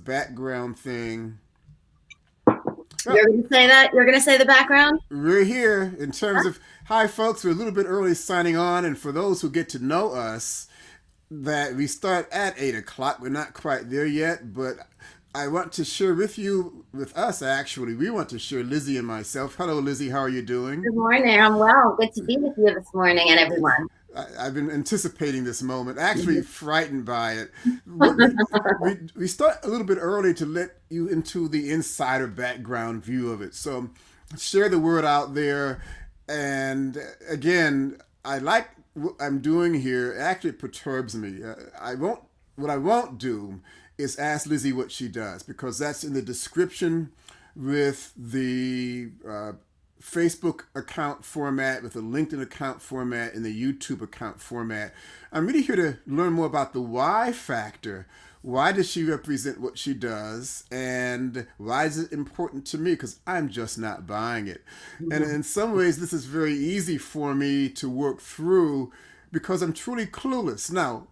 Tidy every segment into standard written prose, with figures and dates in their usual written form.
background thing. You're Well, going to say that? You're going to say the background? we're here in terms of hi, folks. We're a little bit early signing on, and for those who get to know us, that we start at 8 o'clock. We're not quite there yet, but I want to share with you, with us actually. We want to share Lizzy and myself. Hello, Lizzy. How are you doing? Good morning. I'm well. Good to be with you this morning and everyone. I've been anticipating this moment, actually frightened by it. We start a little bit early to let you into the insider background view of it. So share the word out there. And again, I like what I'm doing here. It actually perturbs me. What I won't do is ask Lizzy what she does because that's in the description with the Facebook account format, with the LinkedIn account format, and the YouTube account format. I'm really here to learn more about the why factor. Why does she represent what she does? And why is it important to me? Because I'm just not buying it. And in some ways, this is very easy for me to work through because I'm truly clueless. Now,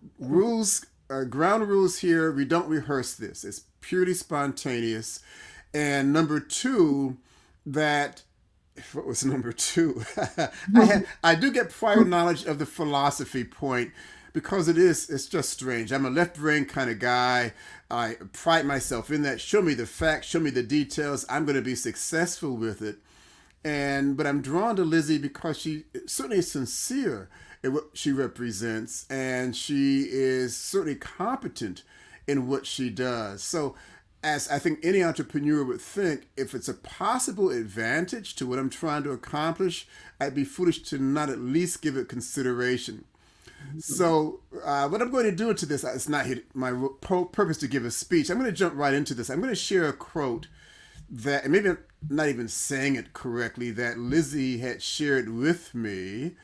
ground rules here, we don't rehearse this, it's purely spontaneous. And number two, that what was number two? I do get prior knowledge of the philosophy point because it's just strange. I'm a left brain kind of guy. I pride myself in that. Show me the facts, show me the details. I'm going to be successful with it. But I'm drawn to Lizzy because she certainly is sincere in what she represents, and she is certainly competent in what she does. So as I think any entrepreneur would think, if it's a possible advantage to what I'm trying to accomplish, I'd be foolish to not at least give it consideration. So, what I'm going to do into this, it's not my purpose to give a speech. I'm going to jump right into this. I'm going to share a quote that, and maybe I'm not even saying it correctly, that Lizzy had shared with me,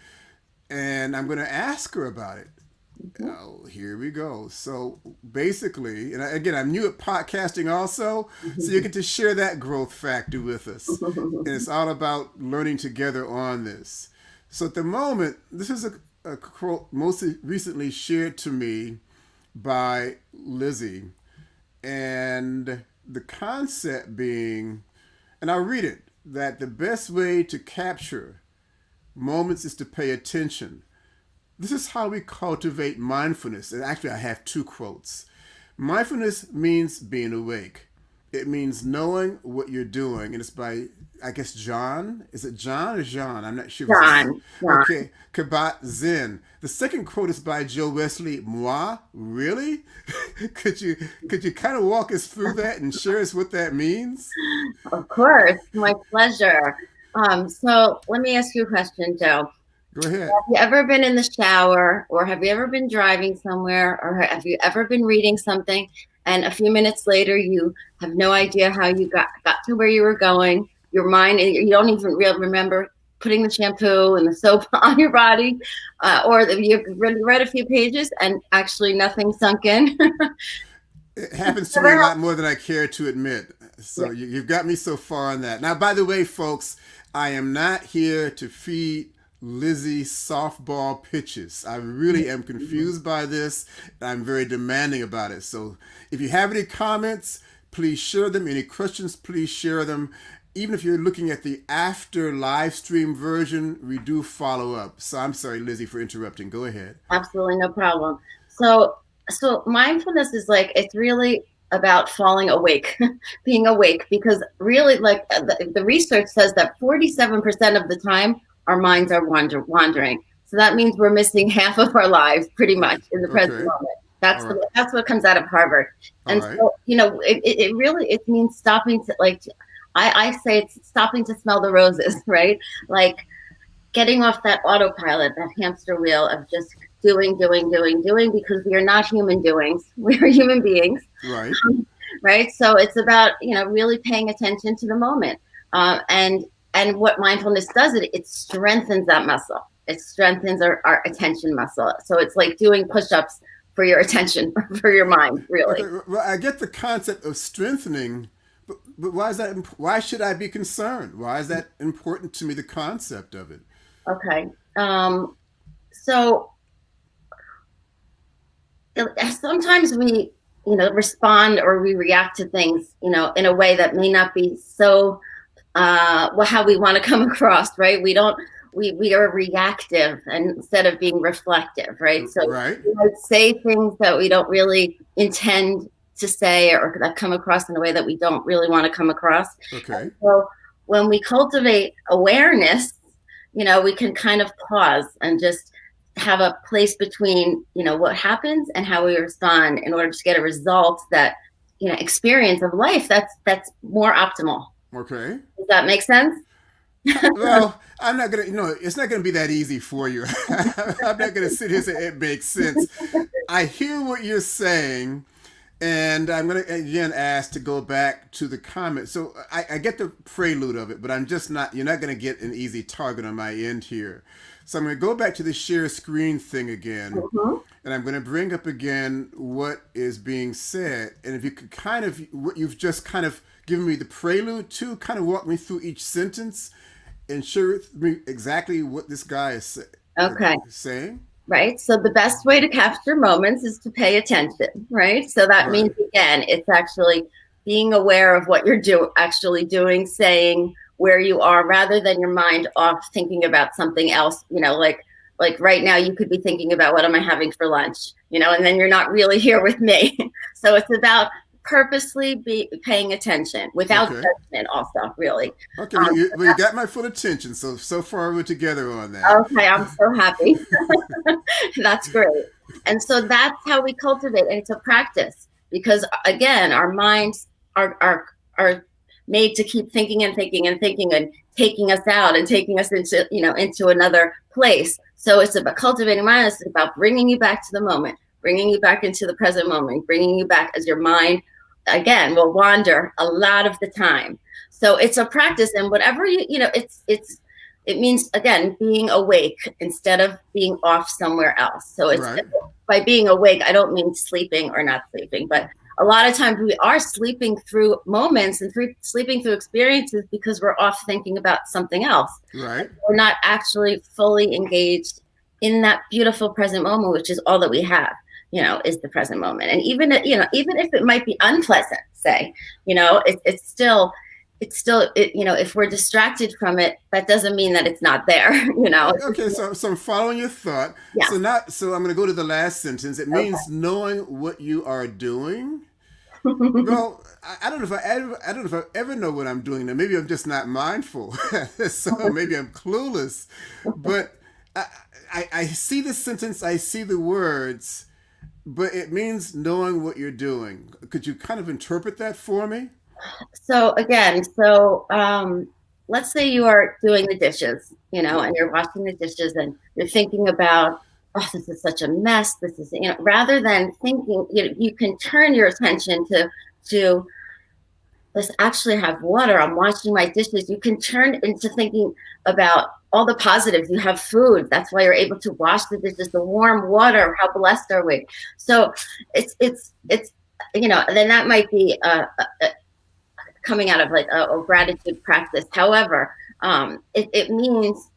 and I'm going to ask her about it. Oh, here we go. So basically, and again, I'm new at podcasting also, so you get to share that growth factor with us. And it's all about learning together on this. So at the moment, this is a quote most recently shared to me by Lizzy. And the concept being, and I'll read it, that the best way to capture moments is to pay attention. This is how we cultivate mindfulness. And actually, I have two quotes. Mindfulness means being awake. It means knowing what you're doing. And it's by, I guess, John. Is it John or Jean? I'm not sure if it's John. okay. Kabat-Zinn. The second quote is by Joe Wesley. Moi? Really? could you kind of walk us through that and share us what that means? Of course. My pleasure. So let me ask you a question, Joe. Go ahead. Have you ever been in the shower or have you ever been driving somewhere or have you ever been reading something and a few minutes later you have no idea how you got to where you were going? Your mind, you don't even really remember putting the shampoo and the soap on your body, or you've read a few pages and actually nothing sunk in. It happens to me a Never lot more than I care to admit. Yeah. So you've got me so far on that. Now, by the way, folks, I am not here to feed Lizzy softball pitches. I really am confused by this. And I'm very demanding about it. So if you have any comments, please share them. Any questions, please share them. Even if you're looking at the after live stream version, we do follow up. So I'm sorry, Lizzy, for interrupting. Go ahead. Absolutely no problem. So mindfulness is like it's really about falling awake, being awake, because really, like the research says that 47% of the time our minds are wandering. So that means we're missing half of our lives, pretty much, Okay. in the present Okay. moment. All right. That's what comes out of Harvard. All And right. so it really it means stopping to like I say it's stopping to smell the roses, right? Like getting off that autopilot, that hamster wheel of just doing, because we are not human doings. We are human beings, Right. right? So it's about, really paying attention to the moment. And what mindfulness does, it strengthens that muscle. It strengthens our attention muscle. So it's like doing push-ups for your attention, for your mind, Okay, really. well, I get the concept of strengthening, but why is that? Why should I be concerned? Why is that important to me? The concept of it. Okay. So sometimes respond or we react to things, in a way that may not be so, how we want to come across, right? We are reactive instead of being reflective, right? So Right. we might say things that we don't really intend to say, or that come across in a way that we don't really want to come across. Okay. And so when we cultivate awareness, we can kind of pause and just have a place between, what happens and how we respond in order to get a result that, experience of life that's more optimal. Okay. Does that make sense? Well, I'm not gonna. It's not gonna be that easy for you. I'm not gonna sit here and say it makes sense. I hear what you're saying, and I'm going to again ask to go back to the comment. So I get the prelude of it, but I'm just not, you're not going to get an easy target on my end here. So I'm going to go back to the share screen thing again, and I'm going to bring up again what is being said. And if you could kind of, what you've just kind of given me the prelude to, kind of walk me through each sentence and share me exactly what this guy is saying. Right. So the best way to capture moments is to pay attention. Right. So that means, again, it's actually being aware of what you're actually doing, saying, where you are, rather than your mind off thinking about something else. Like right now you could be thinking about, what am I having for lunch? And then you're not really here with me. So it's about purposely paying attention without judgment also, really. Okay, you got my full attention. So far we're together on that. Okay, I'm so happy. That's great. And so that's how we cultivate, and it's a practice, because again, our minds are made to keep thinking and thinking and thinking, and taking us out and taking us into another place. So it's about cultivating mindfulness. It's about bringing you back to the moment, bringing you back into the present moment, bringing you back, as your mind again will wander a lot of the time. So it's a practice, and whatever it means, again, being awake instead of being off somewhere else. So it's by being awake, I don't mean sleeping or not sleeping, but a lot of times we are sleeping through moments and sleeping through experiences because we're off thinking about something else. Right. We're not actually fully engaged in that beautiful present moment, which is all that we have, is the present moment. And even if it might be unpleasant, say, it's still, if we're distracted from it, that doesn't mean that it's not there, Okay, so I'm following your thought. Yeah. So I'm going to go to the last sentence. It means knowing what you are doing. Well, I don't know if I ever know what I'm doing. Now, maybe I'm just not mindful. So maybe I'm clueless. But I see the sentence, I see the words, but it means knowing what you're doing. Could you kind of interpret that for me? So again, let's say you are doing the dishes, and you're washing the dishes, and you're thinking about, oh, this is such a mess. This is, rather than thinking, you can turn your attention to let's actually have water. I'm washing my dishes. You can turn into thinking about all the positives. You have food. That's why you're able to wash the dishes, the warm water. How blessed are we? So it's then that might be coming out of like a gratitude practice. However, it means,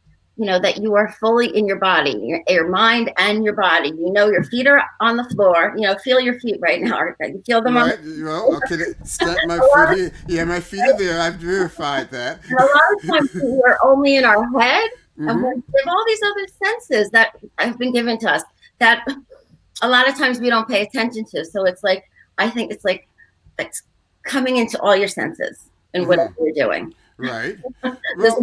that you are fully in your body, your mind and your body. Your feet are on the floor. Feel your feet right now. You feel them right. Okay, step my foot here. Yeah, my feet are there. I've verified that. And a lot of times we're only in our head, and we have all these other senses that have been given to us that a lot of times we don't pay attention to. So it's like, I think it's like coming into all your senses in whatever you're doing. Right. Well,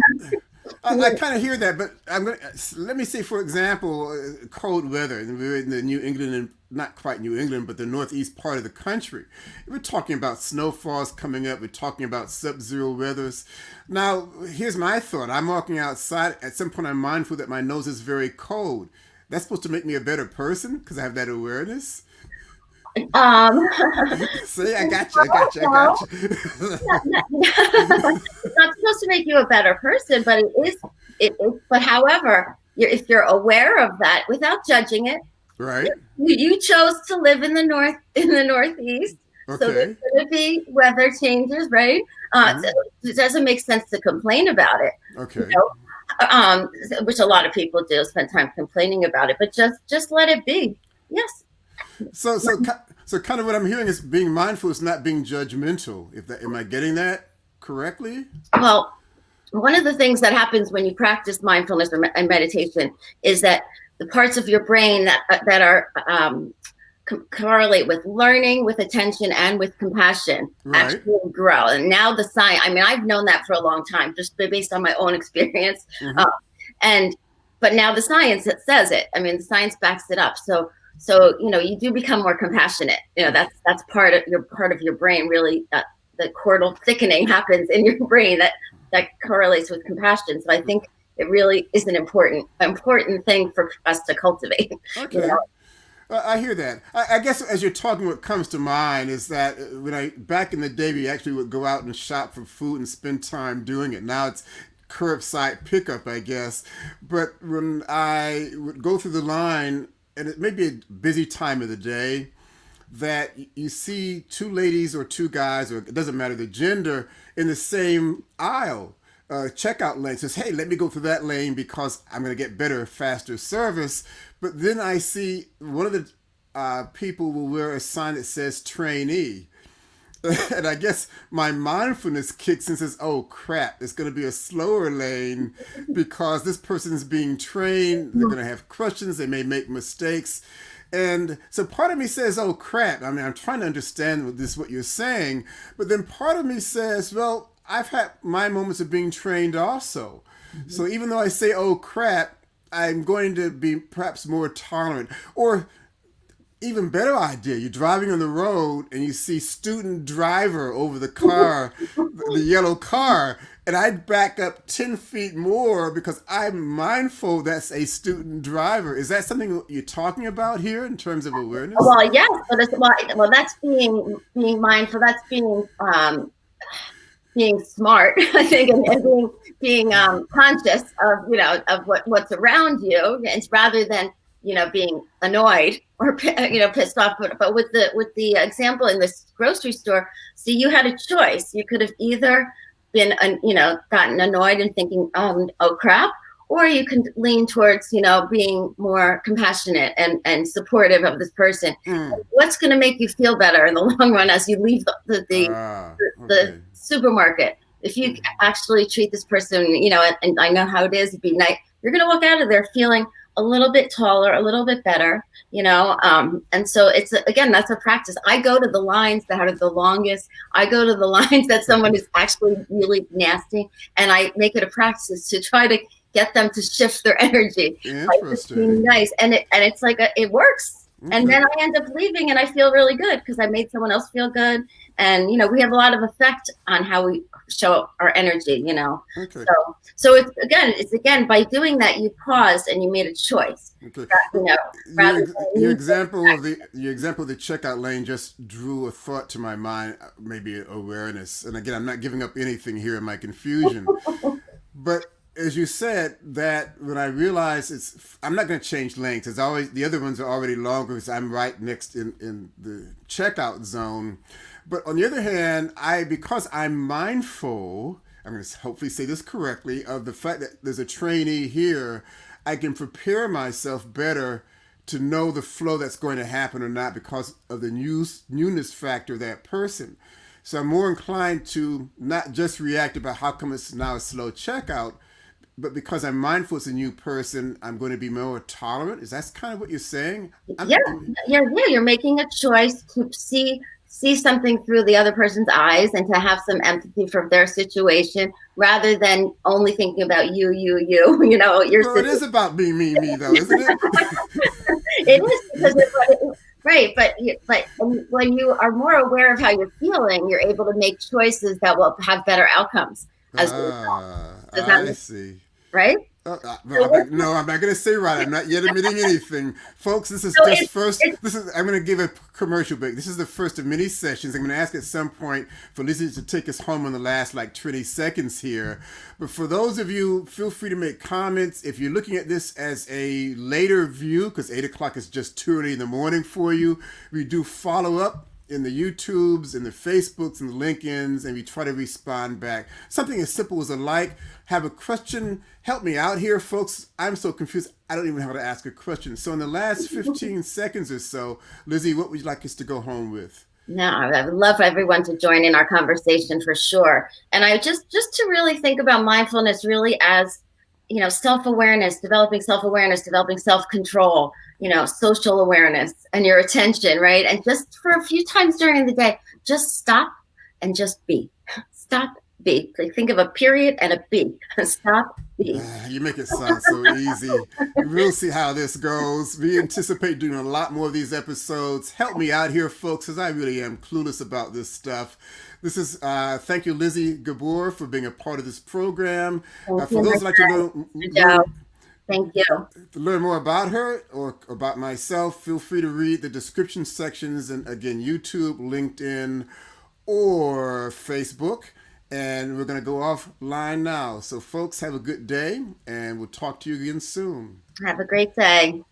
I kind of hear that, but let me say, for example, cold weather. We're in the New England, and not quite New England, but the northeast part of the country. We're talking about snowfalls coming up. We're talking about sub-zero weathers. Now, here's my thought. I'm walking outside. At some point, I'm mindful that my nose is very cold. That's supposed to make me a better person because I have that awareness. See, I got you. It's not supposed to make you a better person, but it is. But however, if you're aware of that without judging it, right? You chose to live in the Northeast, so there's going to be weather changes, right? So it doesn't make sense to complain about it. Okay. Which a lot of people do, spend time complaining about it, but just let it be. Yes. So So kind of what I'm hearing is being mindful is not being judgmental. If that, am I getting that correctly? Well, one of the things that happens when you practice mindfulness and meditation is that the parts of your brain that are correlate with learning, with attention, and with compassion Right. actually grow. And now the science, I mean, I've known that for a long time, just based on my own experience. Mm-hmm. And but now the science that says it. I mean, the science backs it up. So you do become more compassionate. That's part of your brain. Really, the cortical thickening happens in your brain that correlates with compassion. So I think it really is an important thing for us to cultivate. Okay. I hear that. I guess as you're talking, what comes to mind is that back in the day, we actually would go out and shop for food and spend time doing it. Now it's curbside pickup, I guess. But when I would go through the line, and it may be a busy time of the day, that you see two ladies or two guys, or it doesn't matter the gender, in the same aisle. Checkout lane says, hey, let me go through that lane because I'm going to get better, faster service. But then I see one of the people will wear a sign that says trainee. And I guess my mindfulness kicks in and says, oh crap, it's going to be a slower lane because this person is being trained. They're going to have questions. They may make mistakes. And so part of me says, oh crap. I mean, I'm trying to understand what you're saying. But then part of me says, well, I've had my moments of being trained also. Mm-hmm. So even though I say, oh crap, I'm going to be perhaps more tolerant. Or even better idea, you're driving on the road and you see student driver over the car, the yellow car, and I'd back up 10 feet more because I'm mindful that's a student driver. Is that something you're talking about here in terms of awareness? Well, yes, but that's being mindful. That's being smart, I think, and being conscious of what's around you. It's rather than being annoyed or pissed off. But with the example in this grocery store, see, you had a choice. You could have either been gotten annoyed and thinking, oh crap, or you can lean towards being more compassionate and supportive of this person. What's going to make you feel better in the long run as you leave the supermarket? If you actually treat this person, and I know how it is, be nice, you're going to walk out of there feeling a little bit taller, a little bit better, and so it's, again, that's a practice. I go to the lines that are the longest. I go to the lines that someone is actually really nasty, and I make it a practice to try to get them to shift their energy. Interesting. Being nice, and it's like it works. Okay. And then I end up leaving and I feel really good because I made someone else feel good. And, we have a lot of effect on how we show our energy, Okay. So it's again, by doing that, you paused and you made a choice. Okay. Your example of the checkout lane just drew a thought to my mind, maybe awareness. And again, I'm not giving up anything here in my confusion, but as you said, that when I realized I'm not going to change lanes. It's always, the other ones are already longer because I'm right next in the checkout zone. But on the other hand, because I'm mindful, I'm going to hopefully say this correctly, of the fact that there's a trainee here, I can prepare myself better to know the flow that's going to happen or not because of the newness factor of that person. So I'm more inclined to not just react about how come it's now a slow checkout, but because I'm mindful it's a new person, I'm going to be more tolerant. Is that kind of what you're saying? Yeah. You're making a choice to see something through the other person's eyes and to have some empathy for their situation rather than only thinking about you. It is about me though, isn't it? It is, because right. But when you are more aware of how you're feeling, you're able to make choices that will have better outcomes. I see. Right? No, I'm not going to say right. I'm not yet admitting anything. Folks, this is I'm going to give a commercial break. This is the first of many sessions. I'm going to ask at some point for Lizzy to take us home in the last 20 seconds here. But for those of you, feel free to make comments. If you're looking at this as a later view, because 8 o'clock is just too early in the morning for you, we do follow up in the YouTubes, in the Facebooks, and the LinkedIn's, and we try to respond back. Something as simple as a like. Have a question? Help me out here, folks. I'm so confused. I don't even know how to ask a question. So in the last 15 seconds or so, Lizzy, what would you like us to go home with? No, I would love everyone to join in our conversation for sure. And I just to really think about mindfulness really as, self-awareness, developing self-control, social awareness and your attention, right? And just for a few times during the day, just stop and just be. Stop, be. Like think of a period and a be. Stop, be. You make it sound so easy. We'll see how this goes. We anticipate doing a lot more of these episodes. Help me out here, folks, because I really am clueless about this stuff. This is thank you, Lizzy Gabor, for being a part of this program. Thank For you, those who like to Joe. Thank you. learn more about her or about myself, feel free to read the description sections and again, YouTube, LinkedIn, or Facebook. And we're going to go offline now. So, folks, have a good day, and we'll talk to you again soon. Have a great day.